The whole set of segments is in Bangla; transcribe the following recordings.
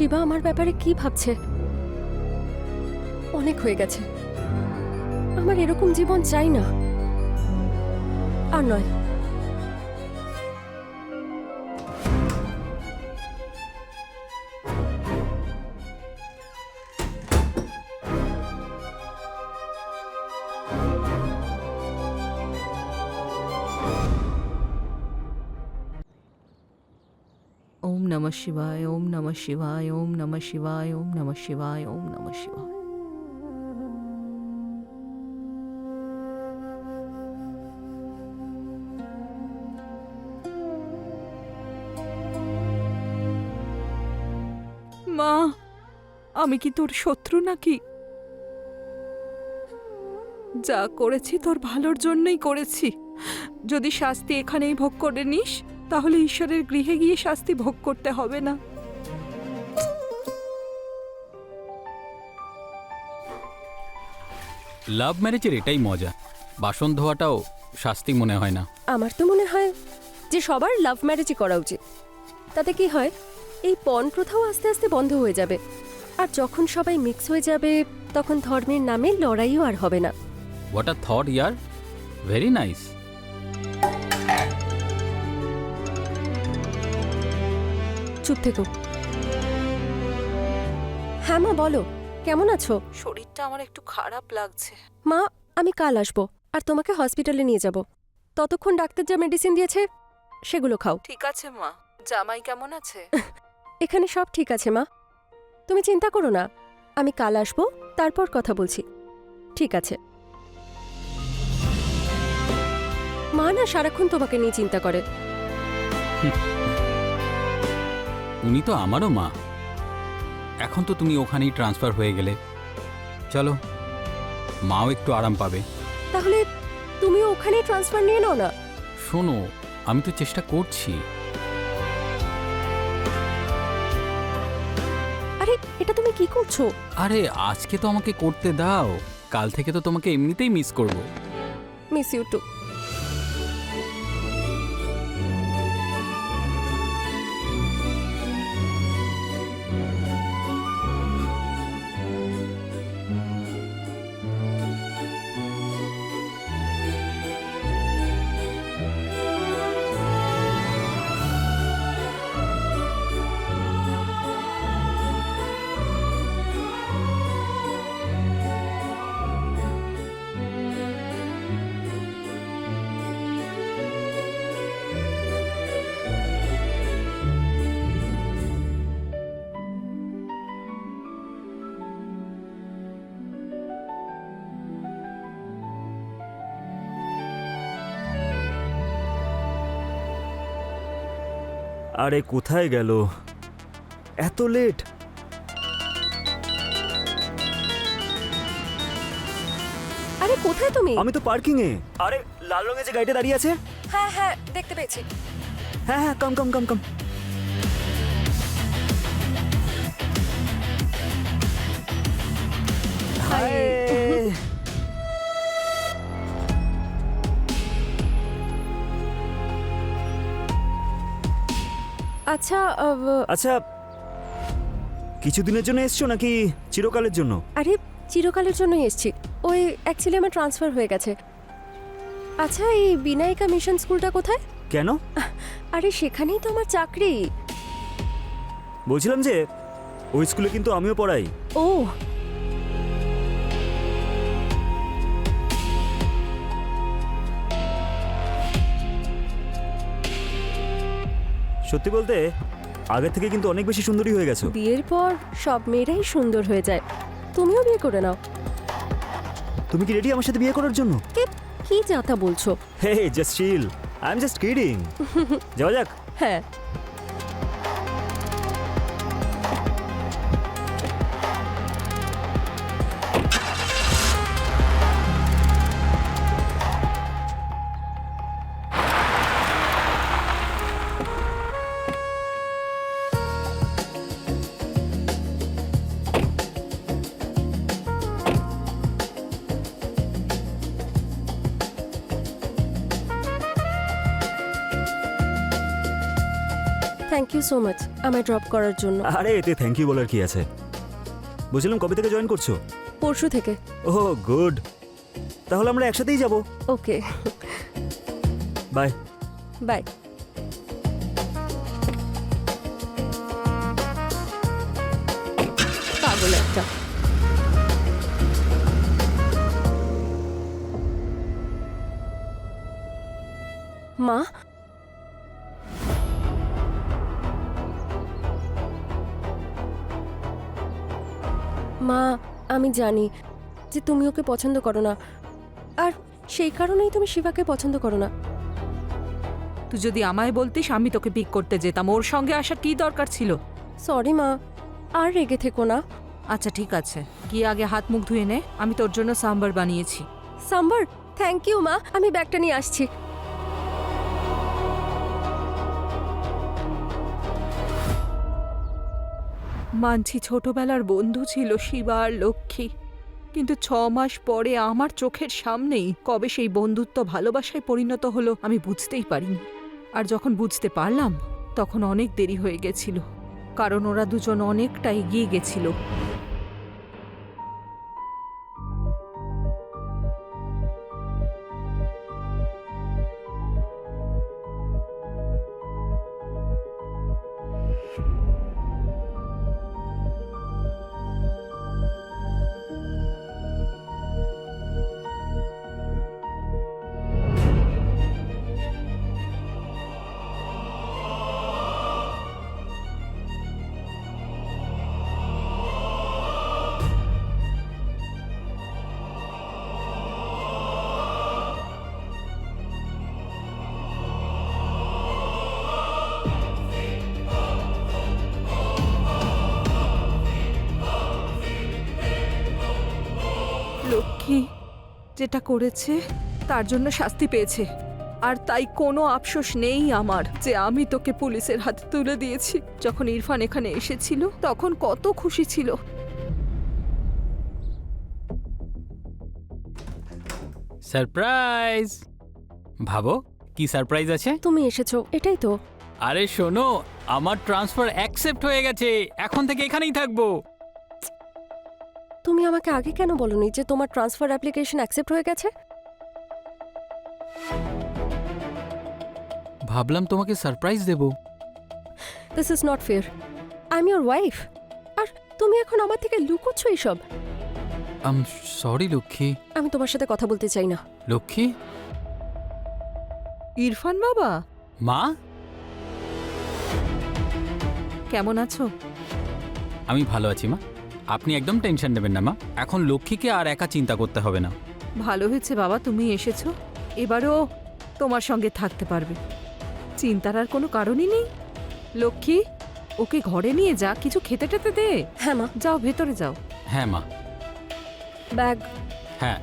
শিবা আমার ব্যাপারে কি ভাবছে? অনেক হয়ে গেছে, আমার এরকম জীবন চাই না। আর নয়। ओम नमः शिवाय, ओम नमः शिवाय, ओम नमः शिवाय, ओम नमः शिवाय, ओम नमः शिवाय। মা, আমি কি তোর শত্রু নাকি? যা করেছি তোর ভালোর জন্যই করেছি। যদি শাস্তি এখানেই ভোগ করে নিস, তাহলে ঈশ্বরের গৃহে গিয়ে শাস্তি ভোগ করতে হবে না। লাভ ম্যারেজের এটাই মজা, বাসন ধোয়াটাও শাস্তি মনে হয় না। আমার তো মনে হয় যে সবার লাভ ম্যারেজই করা উচিত। তাতে কি হয়, এই পণ প্রথাও আস্তে আস্তে বন্ধ হয়ে যাবে। আর যখন সবাই মিক্স হয়ে যাবে, তখন ধর্মের নামে লড়াইও আর হবে না। What a thought year, very nice. চুপ থেকো। হ্যাঁ মা, বলো কেমন আছো? শরীরটা আমার একটু খারাপ লাগছে। মা, আমি কাল আসবো আর তোমাকে হসপিটালে নিয়ে যাব। ততক্ষণ ডাক্তার যা মেডিসিন দিয়েছে সেগুলো খাও। ঠিক আছে মা। জামাই কেমন আছে? এখানে সব ঠিক আছে মা, তুমি চিন্তা করো না। আমি কাল আসবো, তারপর কথা বলছি। ঠিক আছে। মা না সারাক্ষণ তোমাকে নিয়ে চিন্তা করে। উনি তো আমারও মা। এখন তো তুমি ওখানেই ট্রান্সফার হয়ে গেলে, চলো মাও একটু আরাম পাবে। তাহলে তুমিও ওখানে ট্রান্সফার নিয়ে নাও না। শোনো, আমি তো চেষ্টা করছি। আরে এটা তুমি কি করছো? আরে আজকে তো আমাকে করতে দাও, কাল থেকে তো তোমাকে এমনিতেই মিস করব। Miss you too. আরে কোথায় গেল, এত লেট? আরে কোথায় তুমি? আমি তো পার্কিং এ। আরে লাল রঙের যে গাড়িটা দাঁড়িয়ে আছে। হ্যাঁ হ্যাঁ, দেখতে পেয়েছি। হ্যাঁ হ্যাঁ, কাম কাম কাম কাম। হাই। আচ্ছা আচ্ছা, কিছুদিনের জন্য এসছো নাকি চিরকালের জন্য? আরে চিরকালের জন্যই এসছি। ওই অ্যাকচুয়ালি আমার ট্রান্সফার হয়ে গেছে। আচ্ছা, এই বিনায়িকা মিশন স্কুলটা কোথায়? কেন? আরে সেখানেই তো আমার চাকরি। বলছিলাম যে ওই স্কুলে কিন্তু আমিও পড়াই। ও সত্যি বলতে আগের থেকে কিন্তু অনেক বেশি সুন্দরী হয়ে গেছো। বিয়ের পর সব মেয়েরাই সুন্দর হয়ে যায়। তুমিও বিয়ে করে নাও। তুমি কি রেডি আমার সাথে বিয়ে করার জন্য? কি যাতা বলছো? Hey just chill, I am just kidding. যাওয়া যাক। হ্যাঁ। থ্যাংক ইউ সো মাচ আমায় ড্রপ করার জন্য। আরে এতে থ্যাংক ইউ বলার কি আছে। বলছিলাম কবে থেকে জয়েন করছো? পরশু থেকে। ওহ গুড, তাহলে আমরা একসাথেই যাব। ওকে, বাই। বাই। পাগল একটা। মা, মা আমি জানি যে তুমি ওকে পছন্দ করো না, আর সেই কারণেই তুমি শিবাকে পছন্দ করো না। তুই যদি আমায় বলতিস আমি তোকে পিক করতে যেতাম, ওর সঙ্গে আসার কি দরকার ছিল? সরি মা, আর রেগে থেকো না। আচ্ছা ঠিক আছে, গিয়ে আগে হাত মুখ ধুয়ে নে, আমি তোর জন্য সাম্বার বানিয়েছি। সাম্বার? থ্যাংক ইউ মা, আমি ব্যাগটা নিয়ে আসছি। মানছি ছোটবেলার বন্ধু ছিল শিবা আর লক্ষ্মী, কিন্তু 6 মাস পরে আমার চোখের সামনেই কবে সেই বন্ধুত্ব ভালোবাসায় পরিণত হলো আমি বুঝতেই পারিনি। আর যখন বুঝতে পারলাম তখন অনেক দেরি হয়ে গেছিল, কারণ ওরা দুজন অনেকটা এগিয়ে গেছিল। লক্ষ্মী যেটা করেছে তার জন্য শাস্তি পেয়েছে, আর তাই কোনো আফসোস নেই আমার যে আমি তোকে পুলিশের হাতে তুলে দিয়েছি। যখন ইরফান এখানে এসেছিল তখন কত খুশি ছিল। সারপ্রাইজ! ভাবো কি সারপ্রাইজ আছে। তুমি এসেছো, এটাই তো। আরে শোনো, আমার ট্রান্সফার অ্যাকসেপ্ট হয়ে গেছে, এখন থেকে এখানেই থাকবো। তুমি আমাকে আগে কেন বলনি যে তোমার ট্রান্সফার অ্যাপ্লিকেশন অ্যাকসেপ্ট হয়ে গেছে? ভাবলাম তোমাকে সারপ্রাইজ দেব। This is not fair. I am your wife, আর তুমি এখন আমার থেকে লুকোচ্ছ এইসব। সরি লক্ষ্মী। আমি তোমার সাথে কথা বলতে চাই না। লক্ষ্মী। ইরফান বাবা, মা, কেমন আছো? আমি ভালো আছি মা, আপনি একদম টেনশন নেবেন না মা। এখন লক্ষ্মীকে আর একা চিন্তা করতে হবে না। ভালো হয়েছে বাবা তুমি এসেছো, এবারও তোমার সঙ্গে থাকতে পারবে, চিন্তার আর কোনো কারণই নেই। লক্ষ্মী, ওকে ঘরে নিয়ে যা, কিছু খেতে টেতে দে। হ্যাঁ মা। যাও ভেতরে যাও। হ্যাঁ মা। ব্যাগ। হ্যাঁ।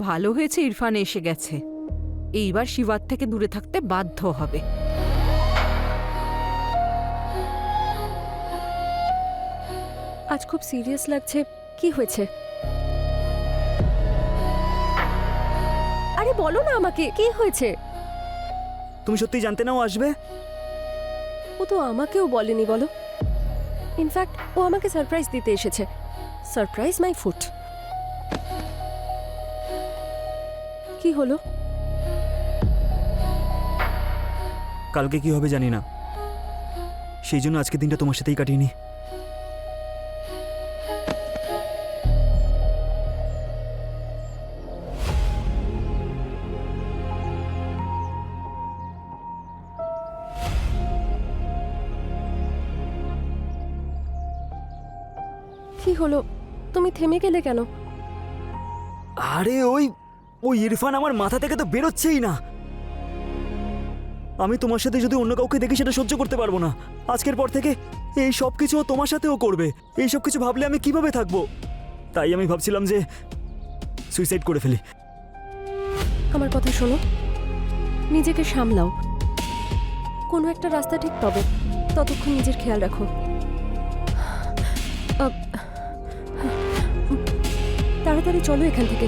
ভালো হয়েছে ইরফান এসে গেছে, এইবার শিবার থেকে দূরে থাকতে বাধ্য হবে। আজ খুব সিরিয়াস লাগছে, কি হয়েছে? আরে বলো না আমাকে, কি হয়েছে? তুমি সত্যি জানতে না ও আসবে? ও তো আমাকেও বলেনি বলো। ইনফ্যাক্ট ও আমাকে সারপ্রাইজ দিতে এসেছে। Surprise my foot. কি হলো? কালকে কি হবে জানি না, সেই জন্য আজকের দিনটা তোমার সাথেই কাটিয়ে নি। কি হলো? তুমি থেমে গেলে কেন? আরে ওই ইরফান আমার মাথা থেকে তো বেরোচ্ছেই না। আমি তোমার সাথে যদি অন্য কাউকে দেখি সেটা সহ্য করতে পারবো না। আজকের পর থেকে এই সব কিছু ও তোমার সাথেও করবে। এই সব কিছু ভাবলে আমি কিভাবে থাকবো? তাই আমি ভাবছিলাম যে সুইসাইড করে ফেলি। আমার কথা শোনো, নিজেকে সামলাও, কোনো একটা রাস্তা ঠিক পাবো। ততক্ষণ নিজের খেয়াল রাখো। তাড়াতাড়ি চলো এখান থেকে।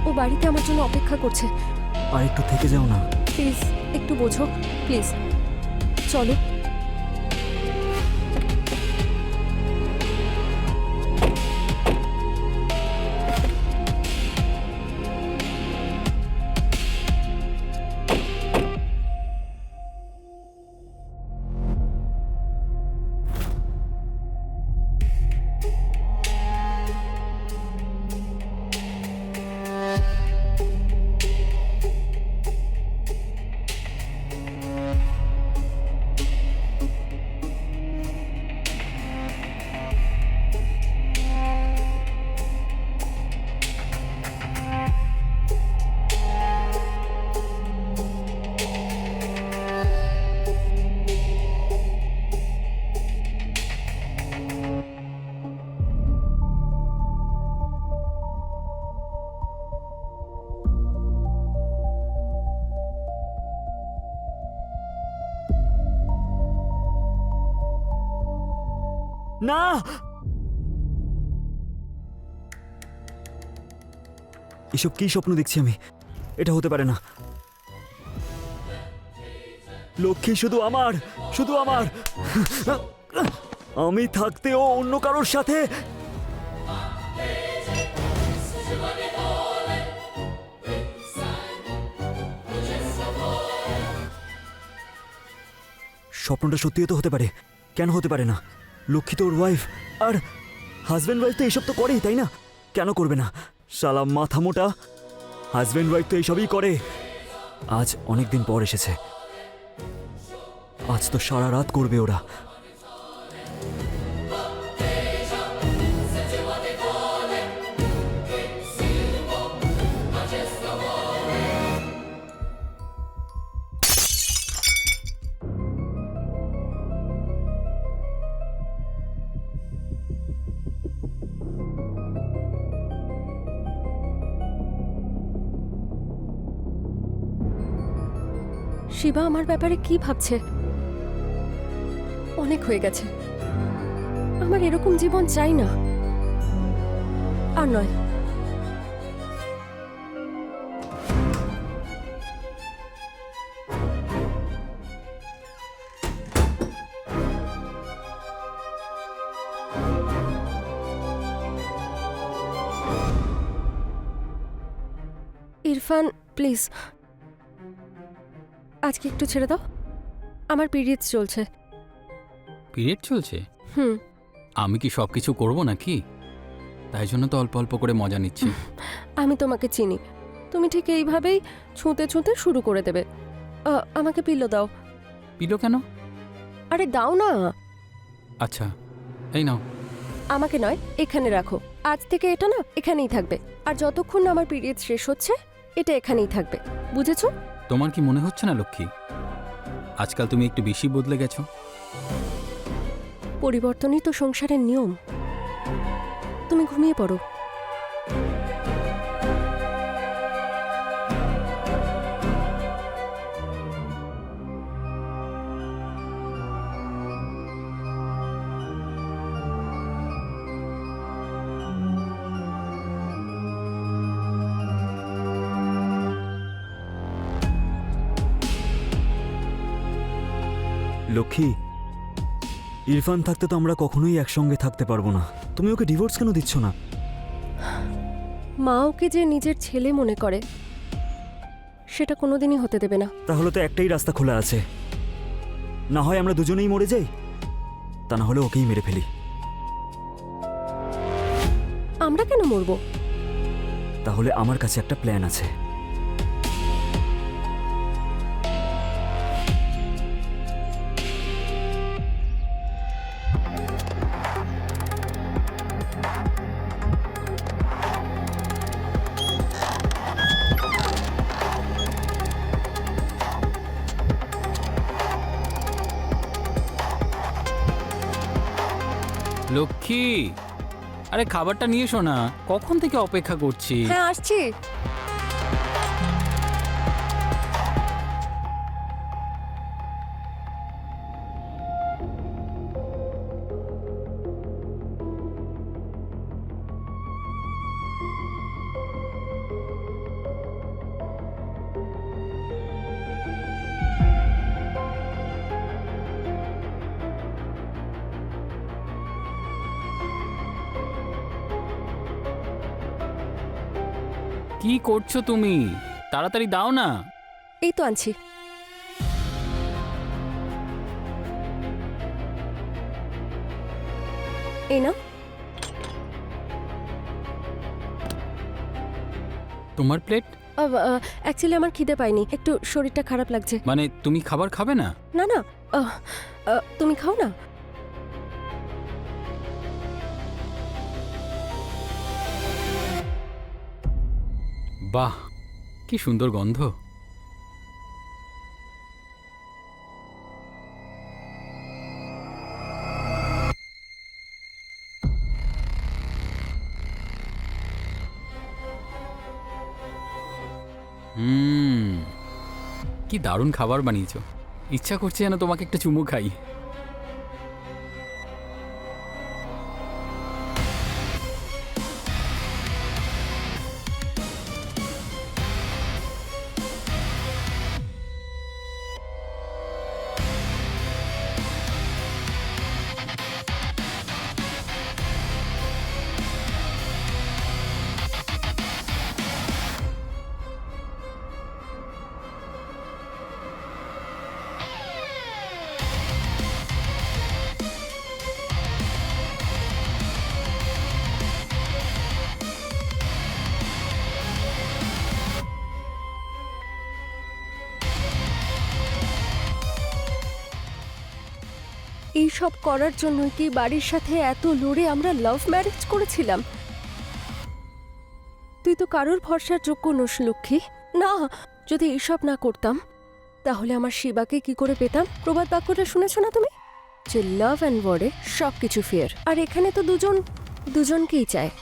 ও বাড়িতে আমার জন্য অপেক্ষা করছে। আর একটু থেকে যাও না। প্লিজ একটু বোঝো, প্লিজ চলো। না, এসব কি স্বপ্ন দেখছি আমি? এটা হতে পারে না। লক্ষ্মী শুধু আমার, শুধু আমার। আমি থাকতেও অন্য কারোর সাথে। স্বপ্নটা সত্যিও তো হতে পারে, কেন হতে পারে না? লক্ষ্মী তো ওর ওয়াইফ, আর হাজব্যান্ড ওয়াইফ তো এইসব তো করেই, তাই না? কেন করবে না? শালা মাথা মোটা, হাজব্যান্ড ওয়াইফ তো এইসবই করে। আজ অনেক দিন পর এসেছে, আজ তো সারা রাত করবে ওরা। শিবা আমার ব্যাপারে কি ভাবছে? অনেক হয়ে গেছে, আমার এরকম জীবন চাই না। আর নয়। ইরফান প্লিজ, আজকে একটু ছেড়ে দাও। আমার পিরিয়ডস চলছে। পিরিয়ড চলছে? হুম। আমি কি সব কিছু করবো নাকি? তাই জন্য তো অল্প অল্প করে মজা নিচ্ছি। আমি তোমাকে চিনি, তুমি ঠিক এইভাবেই ছুঁতে ছুঁতে শুরু করে দেবে। আমাকে পিলো দাও। পিলো কেন? আরে দাও না। আচ্ছা, এই নাও। আমাকে নয়, এখানে রাখো। আজ থেকে এটা না এখানেই থাকবে, আর যতক্ষণ না আমার পিরিয়ড শেষ হচ্ছে এটা এখানেই থাকবে, বুঝেছো? তোমার কি মনে হচ্ছে না লক্ষ্মী, আজকাল তুমি একটু বেশি বদলে গেছো? পরিবর্তনই তো সংসারের নিয়ম। তুমি ঘুমিয়ে পড়ো। লক্ষ্মী, ইরফান থাকতে তো আমরা কখনোই একসঙ্গে থাকতে পারবো না। তুমি ওকে ডিভোর্স কেন দিচ্ছ না? মা ওকে যে নিজের ছেলে মনে করে সেটা কোনোদিনই হতে দেবে না। তাহলে তো একটাই রাস্তা খোলা আছে, না হয় আমরা দুজনেই মরে যাই, তা না হলে ওকেই মেরে ফেলি। আমরা কেন মরবো? তাহলে আমার কাছে একটা প্ল্যান আছে। লক্ষ্মী, আরে খাবারটা নিয়ে এসো না, কখন থেকে অপেক্ষা করছি। হ্যাঁ আসছি। কি করছো তুমি? তাড়াতাড়ি দাও না। এই তো আনছি। এই না, তোমার প্লেট? অ্যাকচুয়ালি আমার খিদে পাইনি, একটু শরীরটা খারাপ লাগছে। মানে তুমি খাবার খাবে না? না না, আহ, তুমি খাও না। বাহ, কি সুন্দর গন্ধ। কি দারুণ খাবার বানিয়েছো। ইচ্ছা করছে যেন তোমাকে একটা চুমু খাই। এই সব করার জন্য কি বাড়ির সাথে এত লড়ে আমরা লাভ ম্যারেজ করেছিলাম? তুই তো কারোর ভরসার যোগ্য নোস লক্ষ্মী। না, যদি এইসব না করতাম তাহলে আমার শিবাকে কি করে পেতাম? প্রবাদ বাক্যটা শুনেছ না তুমি, যে লাভ অ্যান্ড ওয়ার্ডে সব কিছু ফেয়ার। আর এখানে তো দুজনকেই চায়।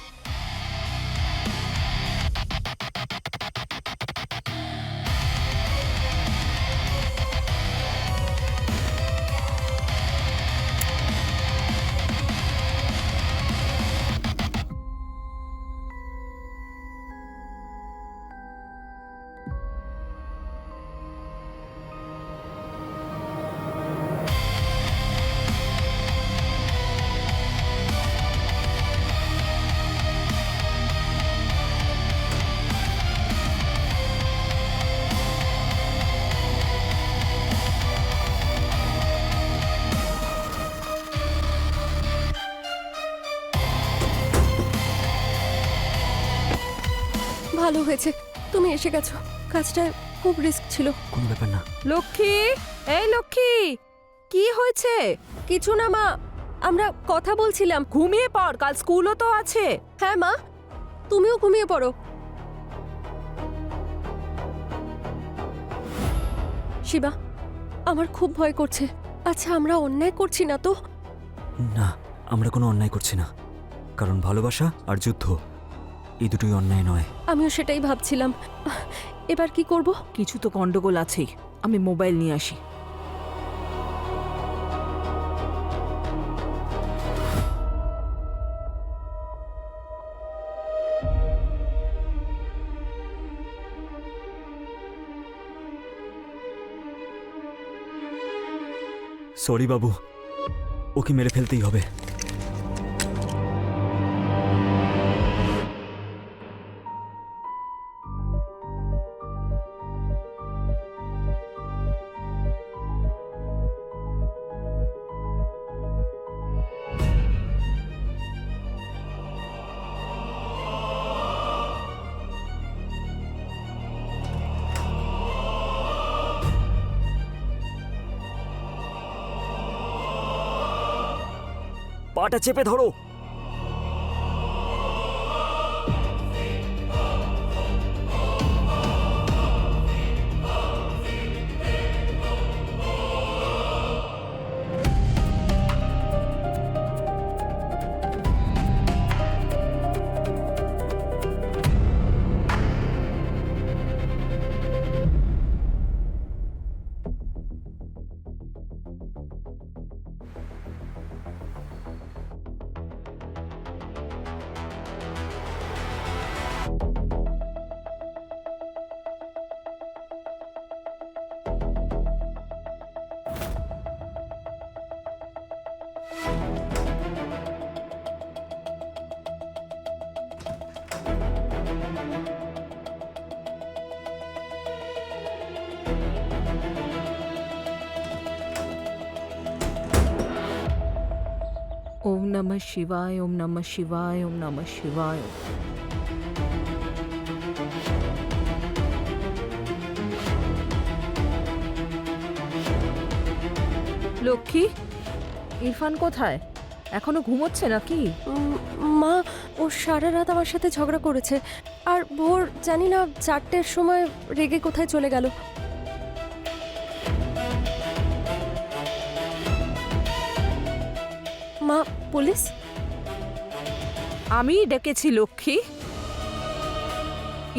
ভালো হয়েছে তুমি এসে গেছো, কাজটা খুব রিস্ক ছিল। কোনো ব্যাপার না। লক্ষ্মী, এই লক্ষ্মী, কি হয়েছে? কিছু না মা, আমরা কথা বলছিলাম। ঘুমিয়ে পড়, কাল স্কুলও তো আছে। হ্যাঁ মা, তুমিও ঘুমিয়ে পড়ো। শিবা, আমার খুব ভয় করছে। আচ্ছা, আমরা অন্যায় করছি না তো? না, আমরা কোনো অন্যায় করছি না, কারণ ভালোবাসা আর যুদ্ধ এই দুটোই অন্যায় নয়। আমিও সেটাই ভাবছিলাম। এবার কি করব? কিছু তো গন্ডগোল আছেই, আমি মোবাইল নিয়ে আসি। সরি বাবু, ওকে মেরে ফেলতেই হবে। পাটা চেপে ধরো। ওম নমঃ শিবায়, ওম নমঃ শিবায়, ওম নমঃ শিবায়। লক্ষ্মী, ইরফান কোথায়? এখনো ঘুমোচ্ছে নাকি? মা, ও সারা রাত আমার সাথে ঝগড়া করেছে, আর ভোর জানি না 4টের সময় রেগে কোথায় চলে গেল। মা, পুলিশ? আমি ডেকেছি লক্ষ্মী,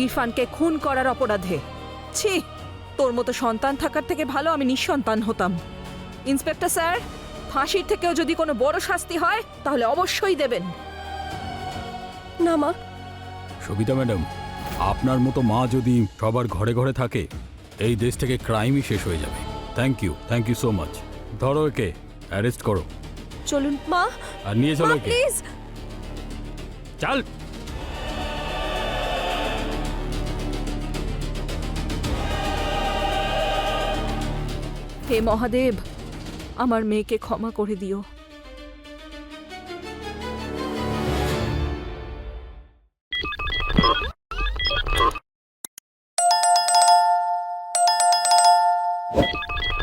ইরফানকে খুন করার অপরাধে। ছি, তোর মতো সন্তান থাকার থেকে ভালো আমি নিঃসন্তান হতাম। ইন্সপেক্টর স্যার, ফাঁসির থেকেও যদি কোনো বড় শাস্তি হয় তাহলে অবশ্যই দেবেন। না মা, সবিতা ম্যাডাম, আপনার মতো মা যদি সবার ঘরে ঘরে থাকে, এই দেশ থেকে ক্রাইমই শেষ হয়ে যাবে। Thank you so much. ধরো একে, অ্যারেস্ট করো চলুন। মা, আর নিয়ে চলো একে। প্লিজ। চল। হে মহাদেব, আমার মেয়েকে ক্ষমা করে দিও।